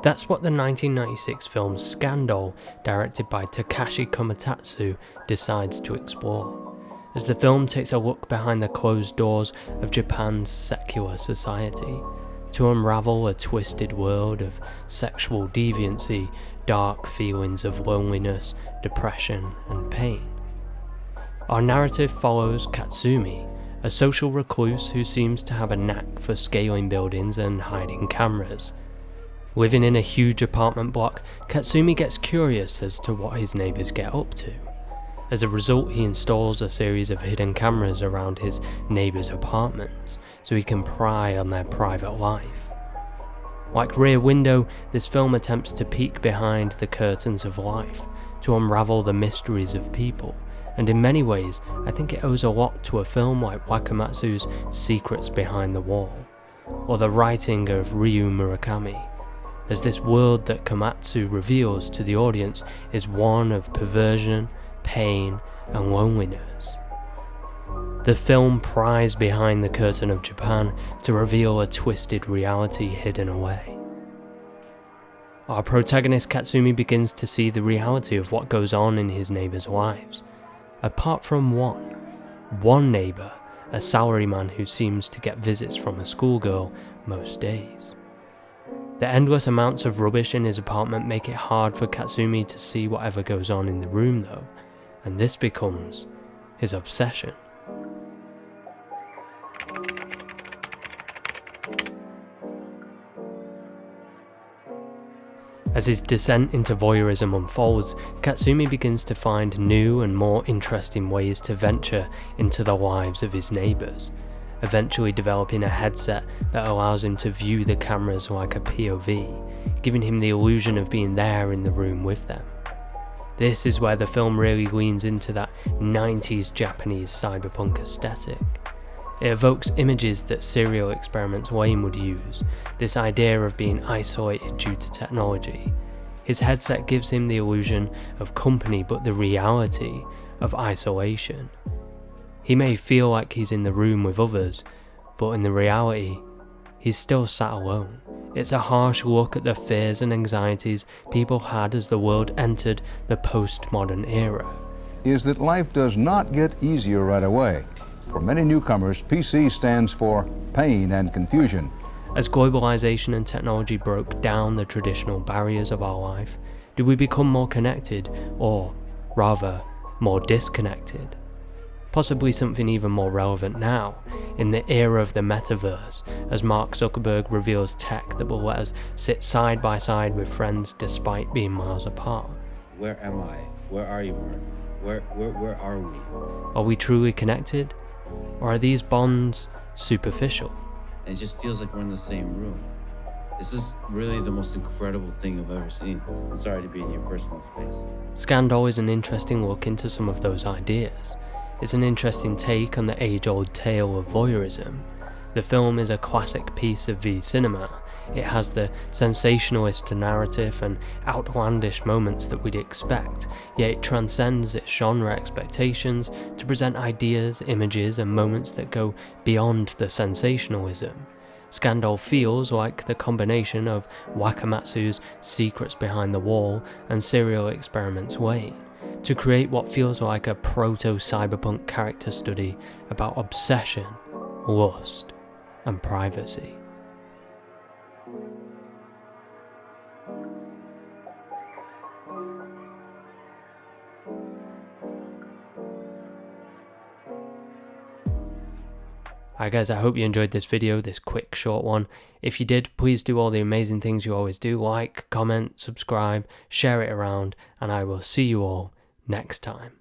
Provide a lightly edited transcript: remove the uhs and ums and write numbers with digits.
That's what the 1996 film Scandal, directed by Takashi Komatatsu, decides to explore, as the film takes a look behind the closed doors of Japan's secular society, to unravel a twisted world of sexual deviancy, dark feelings of loneliness, depression, and pain. Our narrative follows Katsumi, a social recluse who seems to have a knack for scaling buildings and hiding cameras. Living in a huge apartment block, Katsumi gets curious as to what his neighbours get up to. As a result, he installs a series of hidden cameras around his neighbours' apartments, so he can pry on their private life. Like Rear Window, this film attempts to peek behind the curtains of life, to unravel the mysteries of people, and in many ways, I think it owes a lot to a film like Wakamatsu's Secrets Behind the Wall, or the writing of Ryu Murakami, as this world that Komatsu reveals to the audience is one of perversion, pain, and loneliness. The film pries behind the curtain of Japan to reveal a twisted reality hidden away. Our protagonist Katsumi begins to see the reality of what goes on in his neighbours' lives, apart from one neighbour, a salaryman who seems to get visits from a schoolgirl most days. The endless amounts of rubbish in his apartment make it hard for Katsumi to see whatever goes on in the room though, and this becomes his obsession. As his descent into voyeurism unfolds, Katsumi begins to find new and more interesting ways to venture into the lives of his neighbours, eventually developing a headset that allows him to view the cameras like a POV, giving him the illusion of being there in the room with them. This is where the film really leans into that 90s Japanese cyberpunk aesthetic. It evokes images that serial experiments Wayne would use, this idea of being isolated due to technology. His headset gives him the illusion of company but the reality of isolation. He may feel like he's in the room with others, but in the reality, he's still sat alone. It's a harsh look at the fears and anxieties people had as the world entered the postmodern era. Is that life does not get easier right away. For many newcomers, PC stands for pain and confusion. As globalization and technology broke down the traditional barriers of our life, did we become more connected, or rather, more disconnected? Possibly something even more relevant now, in the era of the metaverse, as Mark Zuckerberg reveals tech that will let us sit side by side with friends despite being miles apart. Where am I? Where are you, Mark? Where are we? Are we truly connected? Or are these bonds superficial? And it just feels like we're in the same room. This is really the most incredible thing I've ever seen. I'm sorry to be in your personal space. Scandal is an interesting look into some of those ideas. It's an interesting take on the age-old tale of voyeurism. The film is a classic piece of V cinema. It has the sensationalist narrative and outlandish moments that we'd expect, yet it transcends its genre expectations to present ideas, images, and moments that go beyond the sensationalism. Scandal feels like the combination of Wakamatsu's Secrets Behind the Wall and Serial Experiments Wayne, to create what feels like a proto-cyberpunk character study about obsession, lust, and privacy. Hi guys, I hope you enjoyed this video, this quick short one. If you did, please do all the amazing things you always do, like, comment, subscribe, share it around, and I will see you all next time.